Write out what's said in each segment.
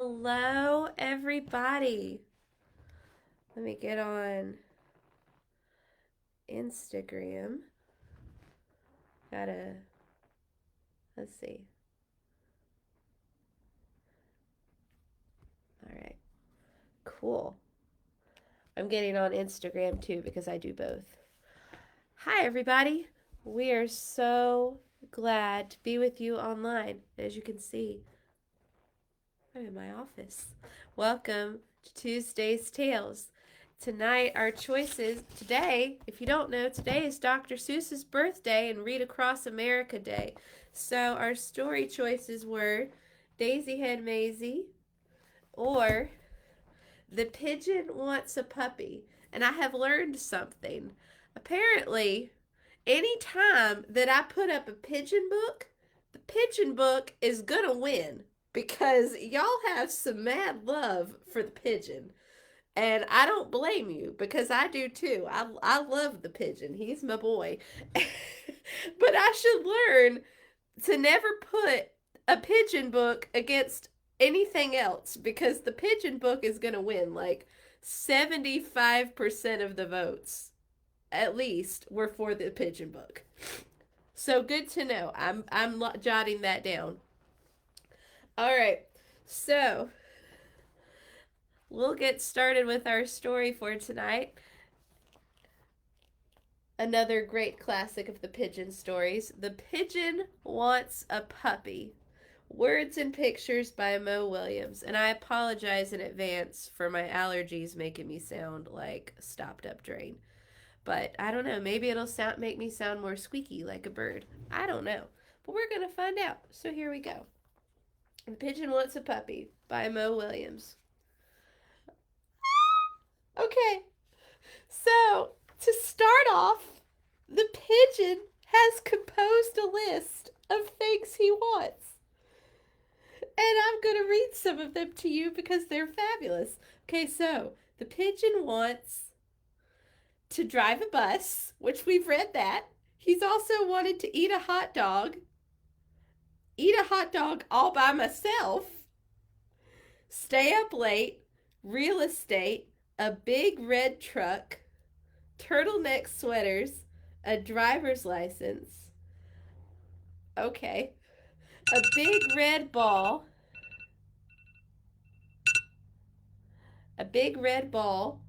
Hello, everybody. Let me get on Instagram. Let's see. All right, cool. I'm getting on Instagram too because I do both. Hi, everybody. We are so glad to be with you online. As you can see, I'm in my office. Welcome to Tuesday's Tales. Tonight, our choices. Today, if you don't know, today is Dr. Seuss's birthday and Read Across America Day. So, our story choices were Daisy Head Maisie or The Pigeon Wants a Puppy. And I have learned something. Apparently, any time that I put up a pigeon book, the pigeon book is gonna win because y'all have some mad love for the pigeon. And I don't blame you because I do too. I love the pigeon. He's my boy. But I should learn to never put a pigeon book against anything else because the pigeon book is going to win like 75% of the votes at least were for the pigeon book. So good to know. I'm jotting that down. All right. So, we'll get started with our story for tonight. Another great classic of the pigeon stories. The Pigeon Wants a Puppy. Words and pictures by Mo Williems. And I apologize in advance for my allergies making me sound like a stopped up drain. But I don't know, maybe it'll make me sound more squeaky like a bird. I don't know. But we're going to find out. So here we go. The Pigeon Wants a Puppy by Mo Williems. Okay, so to start off, the pigeon has composed a list of things he wants. And I'm going to read some of them to you because they're fabulous. Okay, so the pigeon wants to drive a bus, which we've read that. He's also wanted to eat a hot dog all by myself, stay up late, real estate, a big red truck, turtleneck sweaters, a driver's license. Okay. A big red ball. A big red ball.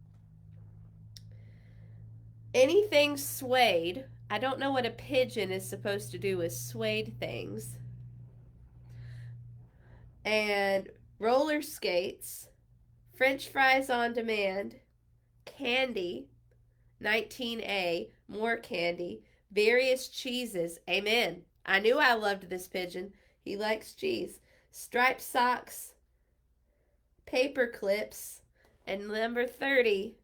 Anything suede. I don't know what a pigeon is supposed to do with suede things. And roller skates, French fries on demand, candy, 19A, more candy, various cheeses. Amen. I knew I loved this pigeon. He likes cheese. Striped socks, paper clips, and number 30,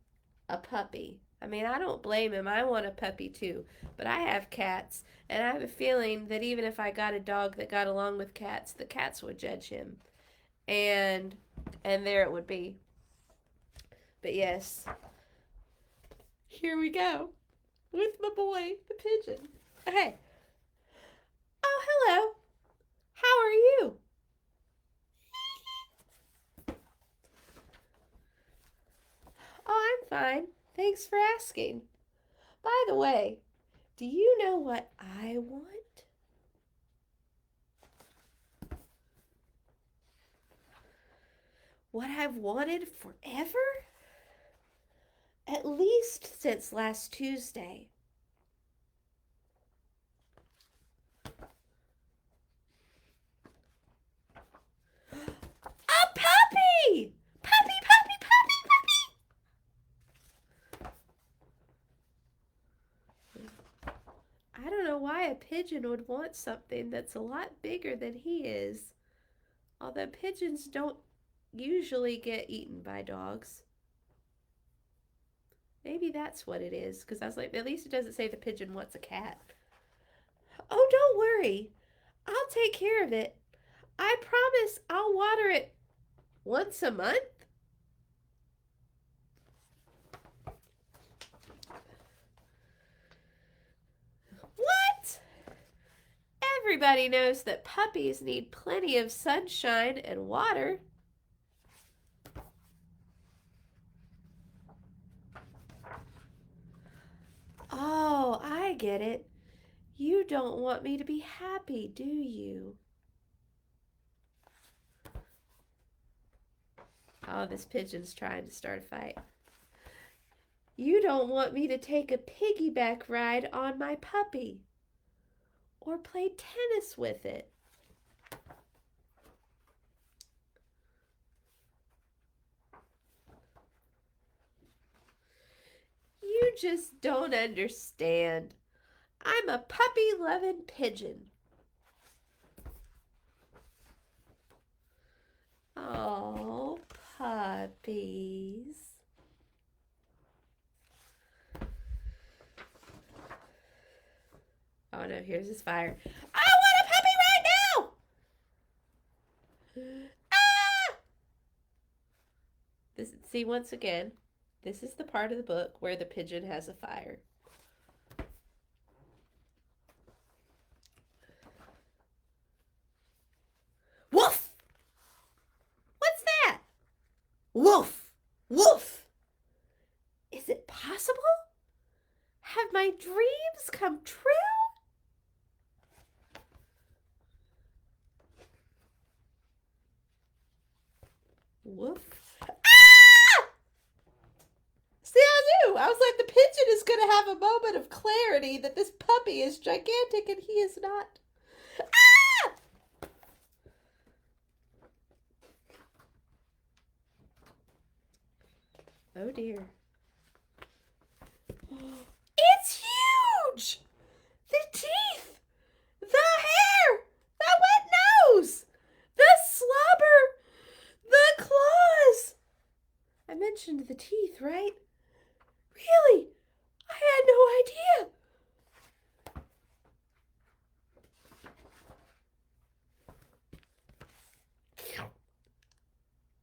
a puppy. I mean, I don't blame him. I want a puppy too. But I have cats, and I have a feeling that even if I got a dog that got along with cats, the cats would judge him. And there it would be. But yes, here we go with my boy, the pigeon. Hey. Oh, hello. How are you? Oh, I'm fine. Thanks for asking. By the way, do you know what I want? What I've wanted forever? At least since last Tuesday. A puppy! Puppy, puppy, puppy, puppy! I don't know why a pigeon would want something that's a lot bigger than he is. Although pigeons don't usually get eaten by dogs. Maybe that's what it is, because I was like, at least it doesn't say the pigeon wants a cat. Oh, don't worry. I'll take care of it. I promise I'll water it once a month. What? Everybody knows that puppies need plenty of sunshine and water. I get it. You don't want me to be happy, do you? Oh, this pigeon's trying to start a fight. You don't want me to take a piggyback ride on my puppy or play tennis with it. You just don't understand. I'm a puppy-loving pigeon. Oh, puppies. Oh no, here's his fire. I want a puppy right now! Ah! See, once again, this is the part of the book where the pigeon has a fire. Woof! What's that? Woof! Woof! Is it possible? Have my dreams come true? Woof. Ah! See, I knew. I was like, the pigeon is going to have a moment of clarity that this puppy is gigantic and he is not. Ah! Oh dear. It's huge! The teeth! The hair! The wet nose! The slobber! The claws! I mentioned the teeth, right? Really? I had no idea.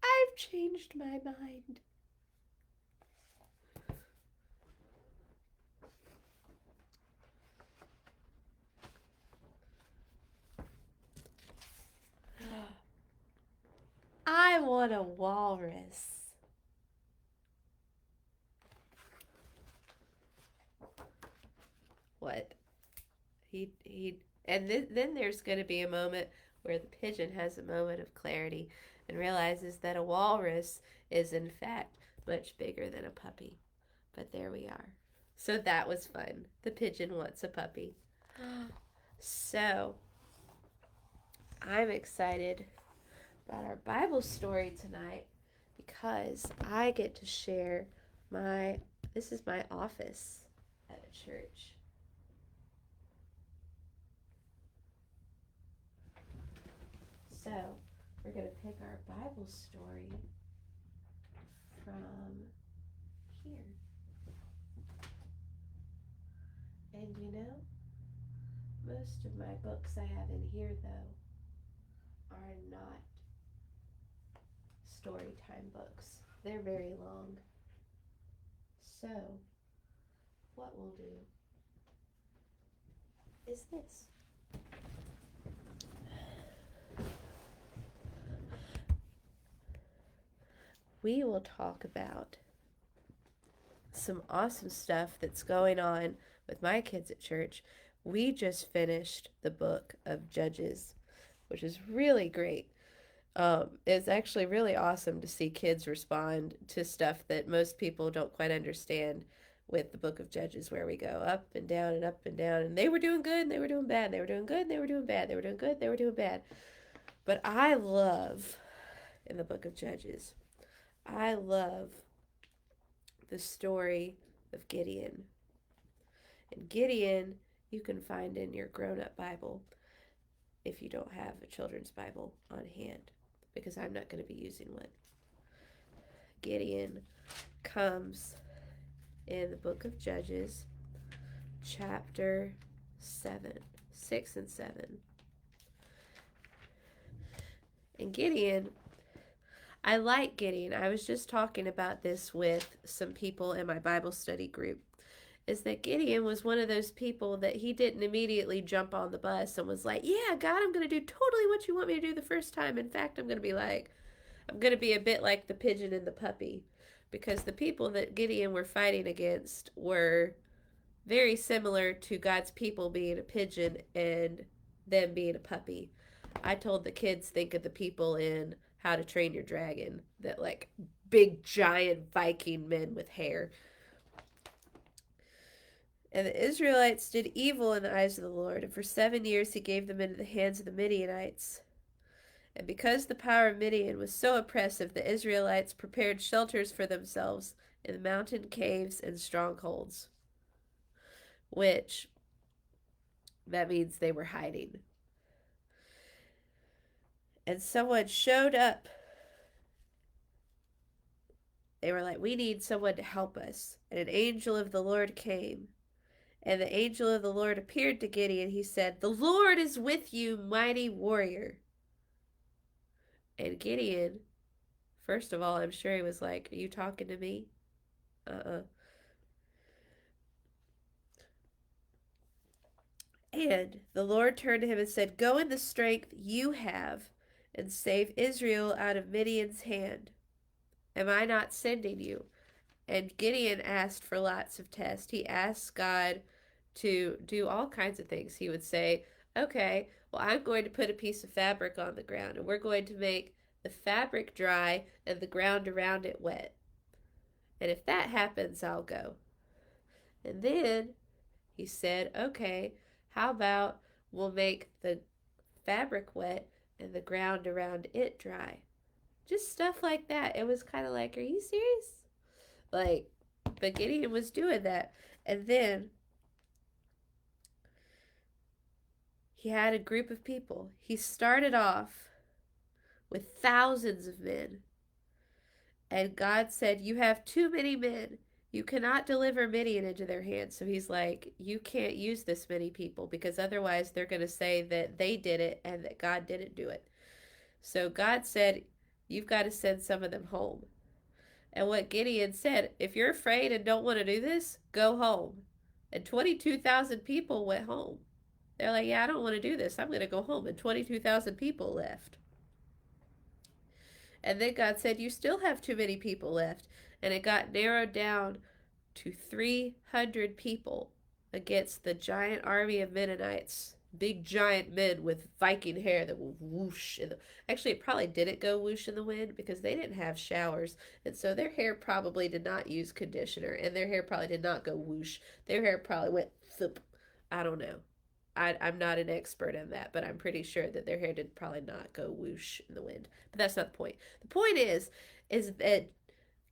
I've changed my mind. I want a walrus. What? And then there's going to be a moment where the pigeon has a moment of clarity and realizes that a walrus is in fact much bigger than a puppy. But there we are. So that was fun. The pigeon wants a puppy. So I'm excited about our Bible story tonight because I get to share this is my office at a church. So we're going to pick our Bible story from here. And you know, most of my books I have in here, though, are not story time books. They're very long. So, what we'll do is this. We will talk about some awesome stuff that's going on with my kids at church. We just finished the book of Judges, which is really great. It's actually really awesome to see kids respond to stuff that most people don't quite understand with the book of Judges, where we go up and down and up and down, and they were doing good and they were doing bad, they were doing good and they were doing bad, they were doing good, they were doing bad. But I love, in the book of Judges, I love the story of Gideon. And Gideon, you can find in your grown-up Bible if you don't have a children's Bible on hand, because I'm not going to be using one. Gideon comes in the book of Judges, chapter 6 and 7. And Gideon, I like Gideon. I was just talking about this with some people in my Bible study group. Is that Gideon was one of those people that he didn't immediately jump on the bus and was like, yeah, God, I'm going to do totally what you want me to do the first time. In fact, I'm going to be a bit like the pigeon and the puppy, because the people that Gideon were fighting against were very similar to God's people being a pigeon and them being a puppy. I told the kids, think of the people in How to Train Your Dragon, that like big giant Viking men with hair. And the Israelites did evil in the eyes of the Lord, and for 7 years he gave them into the hands of the Midianites. And because the power of Midian was so oppressive, the Israelites prepared shelters for themselves in the mountain caves and strongholds, which that means they were hiding. And someone showed up. They were like, we need someone to help us. And an angel of the Lord came. And the angel of the Lord appeared to Gideon. He said, the Lord is with you, mighty warrior. And Gideon, first of all, I'm sure he was like, are you talking to me? Uh-uh. And the Lord turned to him and said, go in the strength you have and save Israel out of Midian's hand. Am I not sending you? And Gideon asked for lots of tests. He asked God to do all kinds of things. He would say, okay, well, I'm going to put a piece of fabric on the ground, and we're going to make the fabric dry and the ground around it wet. And if that happens, I'll go. And then he said, okay, how about we'll make the fabric wet and the ground around it dry? Just stuff like that. It was kind of like, are you serious? Like, but Gideon was doing that. And then he had a group of people. He started off with thousands of men. And God said, you have too many men. You cannot deliver Midian into their hands. So he's like, you can't use this many people because otherwise they're going to say that they did it and that God didn't do it. So God said, you've got to send some of them home. And what Gideon said, if you're afraid and don't want to do this, go home. And 22,000 people went home. They're like, yeah, I don't want to do this. I'm going to go home. And 22,000 people left. And then God said, you still have too many people left. And it got narrowed down to 300 people against the giant army of Mennonites. Big giant men with Viking hair that will whoosh in the. Actually, it probably didn't go whoosh in the wind because they didn't have showers, and so their hair probably did not use conditioner, and their hair probably did not go whoosh. Their hair probably went thump. I don't know. I'm not an expert in that, but I'm pretty sure that their hair did probably not go whoosh in the wind. But that's not the point. The point is that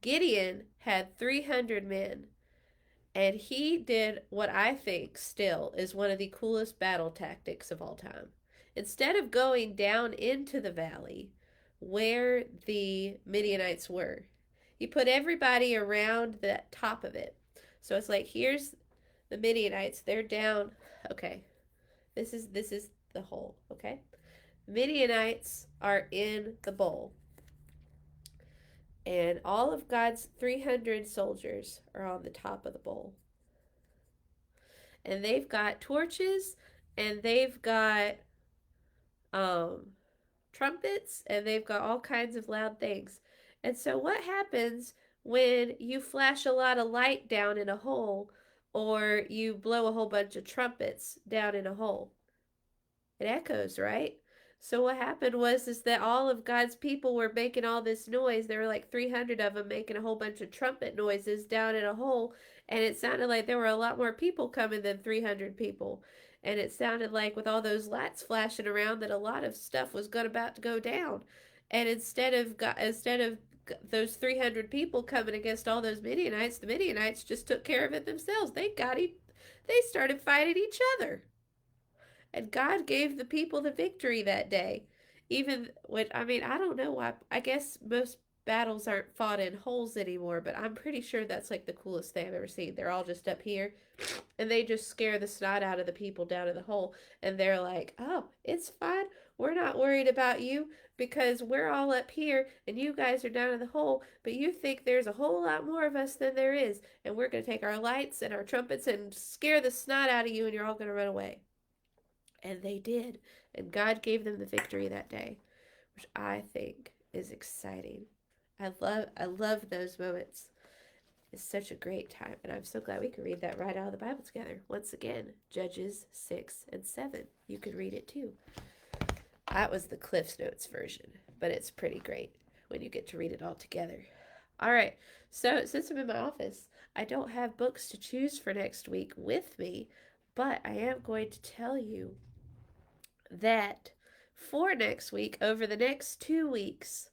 Gideon had 300 men, and he did what I think still is one of the coolest battle tactics of all time. Instead of going down into the valley where the Midianites were, he put everybody around the top of it. So it's like, here's the Midianites. They're down. Okay, this is the hole. Okay, Midianites are in the bowl, and all of God's 300 soldiers are on the top of the bowl. And they've got torches, and they've got um, trumpets, and they've got all kinds of loud things. And so, what happens when you flash a lot of light down in a hole or you blow a whole bunch of trumpets down in a hole? It echoes, right? So what happened was is that all of God's people were making all this noise. There were like 300 of them making a whole bunch of trumpet noises down in a hole, and it sounded like there were a lot more people coming than 300 people. And it sounded like with all those lights flashing around that a lot of stuff was about to go down. And instead of those 300 people coming against all those Midianites, the Midianites just took care of it themselves. They started fighting each other. And God gave the people the victory that day. Even when, I mean, I don't know why. I guess most battles aren't fought in holes anymore, but I'm pretty sure that's like the coolest thing I've ever seen. They're all just up here and they just scare the snot out of the people down in the hole. And they're like, oh, it's fine. We're not worried about you because we're all up here and you guys are down in the hole, but you think there's a whole lot more of us than there is. And we're going to take our lights and our trumpets and scare the snot out of you and you're all going to run away. And they did. And God gave them the victory that day, which I think is exciting. I love those moments. is such a great time, and I'm so glad we could read that right out of the Bible together. Once again, Judges 6 and 7. You could read it too. That was the Cliff's Notes version, but it's pretty great when you get to read it all together. All right, so since I'm in my office, I don't have books to choose for next week with me, but I am going to tell you that for next week, over the next 2 weeks,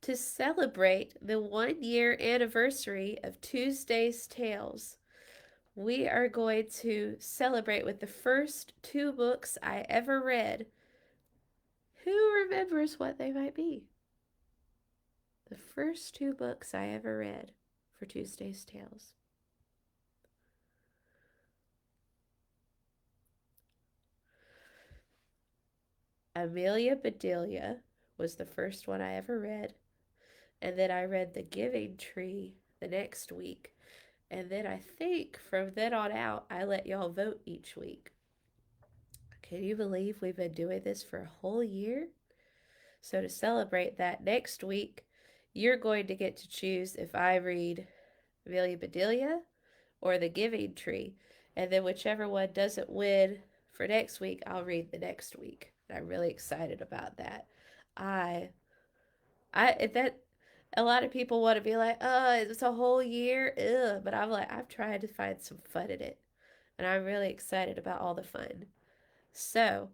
to celebrate the 1 year anniversary of Tuesday's Tales, we are going to celebrate with the first 2 books I ever read. Who remembers what they might be? The first 2 books I ever read for Tuesday's Tales. Amelia Bedelia was the first one I ever read. And then I read The Giving Tree the next week. And then I think from then on out, I let y'all vote each week. Can you believe we've been doing this for a whole year? So to celebrate that next week, you're going to get to choose if I read Amelia Bedelia or The Giving Tree. And then whichever one doesn't win for next week, I'll read the next week. And I'm really excited about that. I that a lot of people want to be like, oh, it's a whole year, ugh. But I'm like, I've tried to find some fun in it, and I'm really excited about all the fun. So,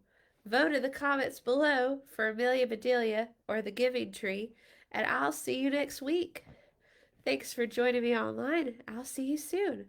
vote in the comments below for Amelia Bedelia or The Giving Tree, and I'll see you next week. Thanks for joining me online. I'll see you soon.